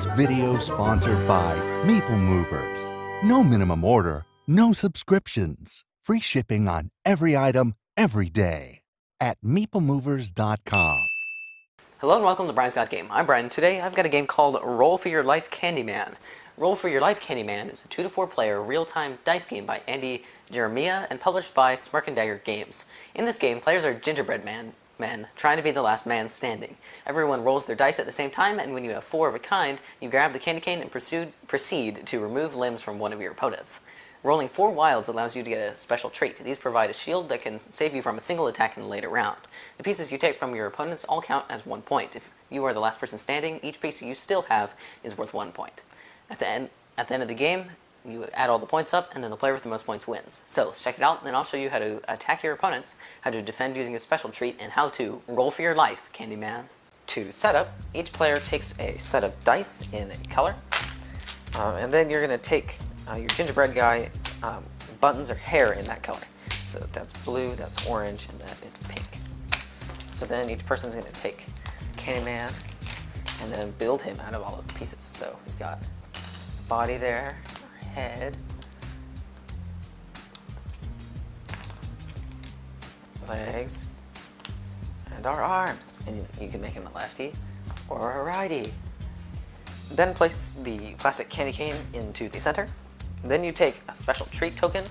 This video sponsored by Meeple Movers. No minimum order, no subscriptions. Free shipping on every item, every day. At meeplemovers.com. Hello and welcome to Brian's Got Game. I'm Brian. Today I've got a game called Roll for Your Life Candyman. Roll for Your Life Candyman is a 2 to 4 player real-time dice game by Geremia and published by Smirk and Dagger games. In this game, players are gingerbread men trying to be the last man standing. Everyone rolls their dice at the same time, and when you have 4 of a kind, you grab the candy cane and proceed to remove limbs from one of your opponents. Rolling 4 wilds allows you to get a special trait. These provide a shield that can save you from a single attack in the later round. The pieces you take from your opponents all count as 1 point. If you are the last person standing, each piece you still have is worth 1 point. At the end of the game, you add all the points up, and then the player with the most points wins. So let's check it out, and then I'll show you how to attack your opponents, how to defend using a special treat, and how to roll for your life, Candyman. To set up, each player takes a set of dice in a color, and then you're going to take your gingerbread guy buttons or hair in that color. So that's blue, that's orange, and that is pink. So then each person's going to take Candyman and then build him out of all of the pieces. So we've got body there, head, legs, and our arms. And you can make him a lefty or a righty. Then place the classic candy cane into the center. Then you take a special treat token,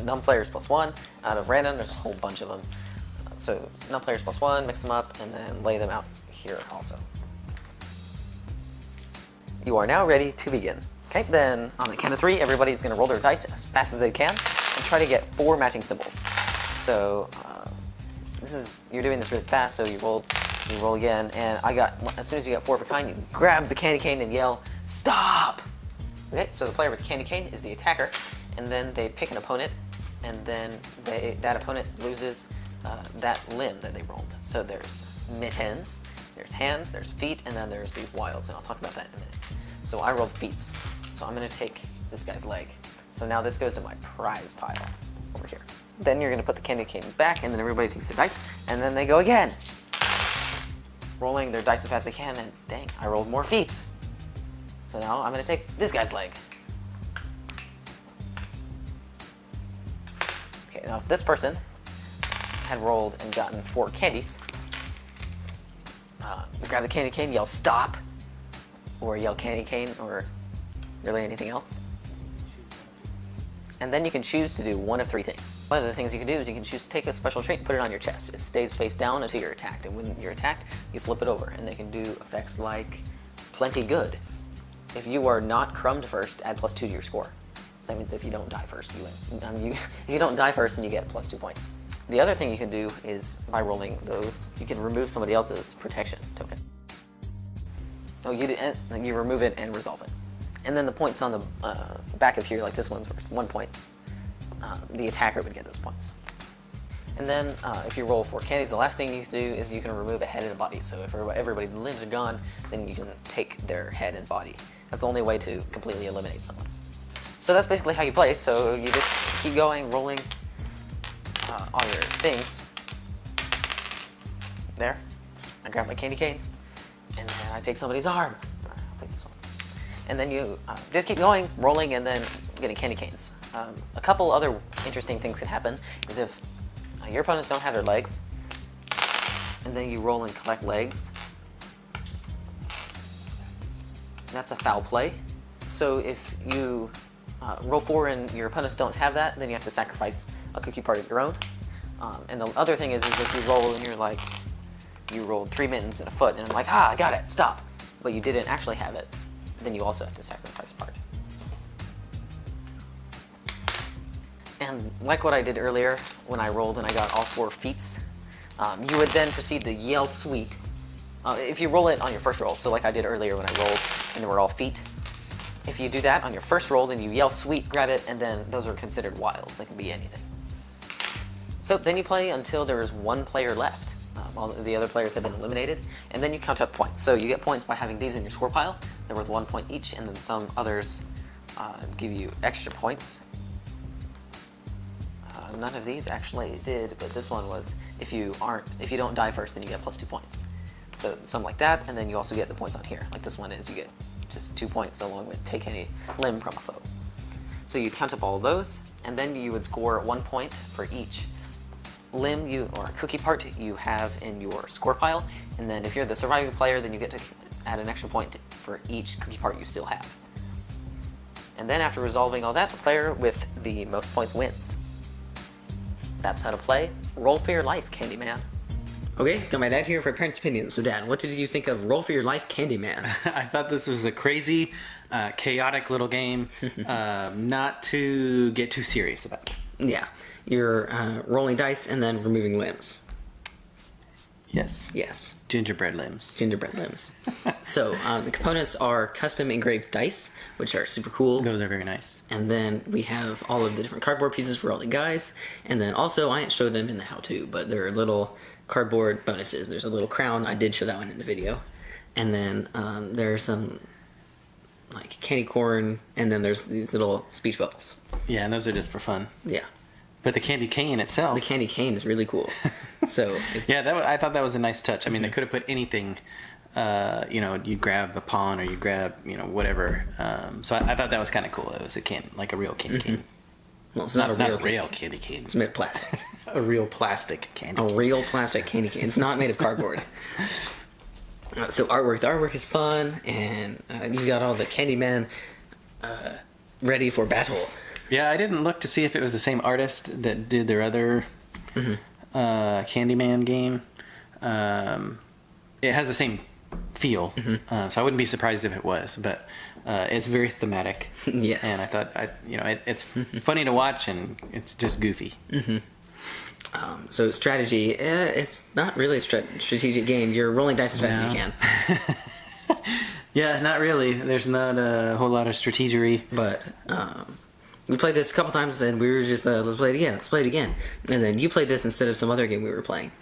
num players +1, out of random. There's a whole bunch of them. So num players +1, mix them up, and then lay them out here also. You are now ready to begin. Okay, then on the count of 3, everybody's going to roll their dice as fast as they can and try to get 4 matching symbols. So you're doing this really fast, so you roll again, and as soon as you get 4 of a kind, you grab the candy cane and yell, "Stop!" Okay, so the player with the candy cane is the attacker, and then they pick an opponent, and then that opponent loses that limb that they rolled. So there's mittens, there's hands, there's feet, and then there's these wilds, and I'll talk about that in a minute. So I rolled feet. So I'm going to take this guy's leg. So now this goes to my prize pile over here. Then you're going to put the candy cane back, and then everybody takes their dice, and then they go again. Rolling their dice as fast as they can, and dang, I rolled more feet. So now I'm going to take this guy's leg. Okay, now if this person had rolled and gotten 4 candies, grab the candy cane, yell "Stop!" or yell "Candy cane," or really anything else. And then you can choose to do one of 3 things. One of the things you can do is you can choose to take a special trait and put it on your chest. It stays face down until you're attacked, and when you're attacked, you flip it over, and they can do effects like Plenty Good. If you are not crumbed first, add +2 to your score. That means if you don't die first, you win. If you don't die first, then you get +2 points. The other thing you can do is, by rolling those, you can remove somebody else's protection token. Oh, you remove it and resolve it. And then the points on the back of here, like this one's worth 1 point. The attacker would get those points. And then if you roll 4 candies, the last thing you can do is you can remove a head and a body. So if everybody's limbs are gone, then you can take their head and body. That's the only way to completely eliminate someone. So that's basically how you play. So you just keep going, rolling all your things. There. I grab my candy cane, and then I take somebody's arm. I'll take this one. And then you just keep going, rolling, and then getting candy canes. A couple other interesting things can happen is if your opponents don't have their legs, and then you roll and collect legs. That's a foul play. So if you roll 4 and your opponents don't have that, then you have to sacrifice a cookie part of your own. And the other thing is if you roll and you're like, you rolled 3 mittens and a foot, and I'm like, I got it, stop. But you didn't actually have it, then you also have to sacrifice a part. And like what I did earlier, when I rolled and I got all 4 feats, you would then proceed to yell "Sweet." If you roll it on your first roll, so like I did earlier when I rolled and they were all feet, if you do that on your first roll, then you yell "Sweet," grab it, and then those are considered wilds. They can be anything. So then you play until there is 1 player left. All the other players have been eliminated, and then you count up points. So you get points by having these in your score pile. They're worth 1 point each, and then some others give you extra points. None of these actually did, but this one was if you don't die first, then you get +2 points. So something like that, and then you also get the points on here. Like this one is, you get just 2 points along with take any limb from a foe. So you count up all of those, and then you would score 1 point for each limb or cookie part you have in your score pile, and then if you're the surviving player, then you get to add an extra point for each cookie part you still have. And then after resolving all that, the player with the most points wins. That's how to play Roll for Your Life, Candyman. Okay, got my dad here for parents' opinions. So Dad, what did you think of Roll for Your Life, Candyman? I thought this was a crazy, chaotic little game, not to get too serious about. Yeah, you're rolling dice and then removing limbs. Yes. Yes. Gingerbread limbs. Gingerbread limbs. So the components are custom engraved dice, which are super cool. Those are very nice. And then we have all of the different cardboard pieces for all the guys. And then also, I didn't show them in the how-to, but there are little cardboard bonuses. There's a little crown. I did show that one in the video. And then there's some like candy corn, and then there's these little speech bubbles. Yeah, and those are just for fun. Yeah. But the candy cane itself. The candy cane is really cool. So it's, yeah, I thought that was a nice touch. I mean, they could have put anything. You grab a pawn or you grab, whatever. So I thought that was kind of cool. It was like a real candy cane. No, it's not a real candy cane. It's made of plastic. A real plastic candy cane. A real plastic candy cane. It's not made of cardboard. So artwork. The artwork is fun, and you got all the Candyman ready for battle. Yeah, I didn't look to see if it was the same artist that did their other Candyman game. It has the same feel, so I wouldn't be surprised if it was. But it's very thematic. Yes. And I thought, it's funny to watch, and it's just goofy. So strategy, it's not really a strategic game. You're rolling dice as fast as you can. Yeah, not really. There's not a whole lot of strategery. But we played this a couple times, and we were just, let's play it again. And then you played this instead of some other game we were playing.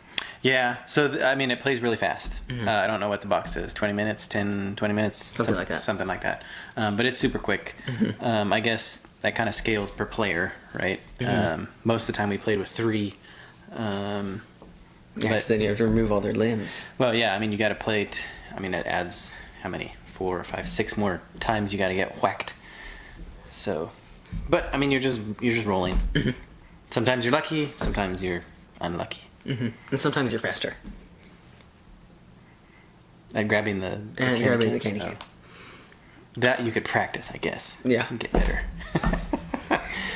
Yeah, so, it plays really fast. I don't know what the box is, 20 minutes, 10, 20 minutes? Something like that. Something like that. But it's super quick. I guess that kind of scales per player, right? Most of the time we played with 3. But then you have to remove all their limbs. Well, yeah, you got to play it. It adds, how many? 4 or 5, 6 more times you got to get whacked. So, but, you're just rolling. Sometimes you're lucky, sometimes you're unlucky. And sometimes you're faster. At grabbing the candy cane. That you could practice, I guess. Yeah. Get better.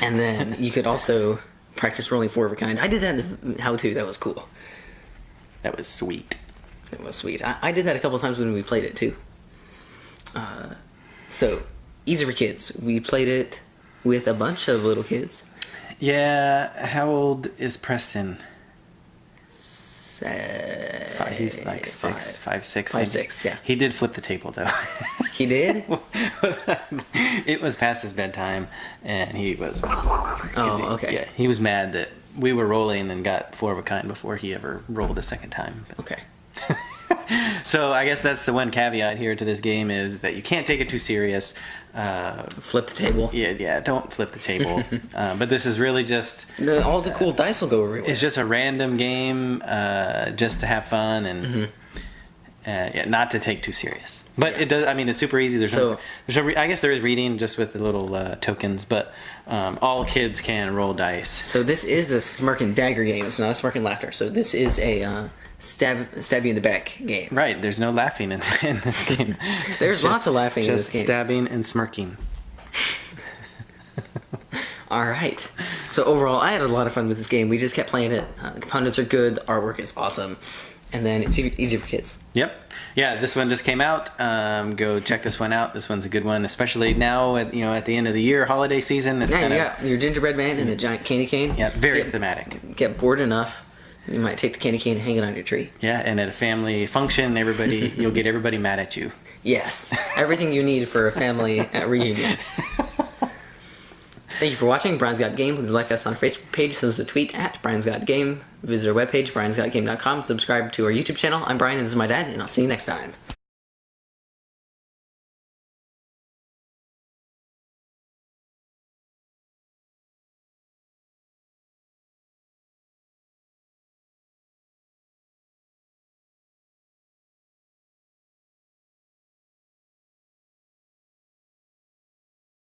And then you could also practice rolling 4 of a kind. I did that in the how-to. That was cool. That was sweet. It was sweet. I did that a couple times when we played it, too. So, easy for kids. We played it with a bunch of little kids. Yeah. How old is Preston? He's like 6, 5, 6. 5, 6, yeah. He did flip the table, though. He did? It was past his bedtime, and he was... Oh, okay. Yeah, he was mad that we were rolling and got 4 of a kind before he ever rolled a second time. Okay. So I guess that's the one caveat here to this game is that you can't take it too serious. Flip the table. Yeah, don't flip the table. But this is really just... all the cool dice will go everywhere. It's just a random game just to have fun and not to take too serious. But it does. It's super easy. I guess there is reading just with the little tokens, but all kids can roll dice. So this is the Smirk and Dagger game. It's not a Smirk and Laughter. So this is a stab you in the back game. Right. There's no laughing in this game. There's lots of laughing in this game. Just stabbing and smirking. All right. So overall, I had a lot of fun with this game. We just kept playing it. The components are good. The artwork is awesome. And then it's easy for kids. Yep. Yeah, this one just came out. Go check this one out. This one's a good one, especially now at the end of the year, holiday season. It's you got your gingerbread man and the giant candy cane. Yeah, very thematic. Get bored enough, you might take the candy cane and hang it on your tree. Yeah, and at a family function, you'll get everybody mad at you. Yes, everything you need for a family reunion. Thank you for watching Brian's Got Game. Please like us on our Facebook page. Send us a tweet at Brian's Got Game. Visit our webpage, briansgotgame.com. Subscribe to our YouTube channel. I'm Brian, and this is my dad, and I'll see you next time.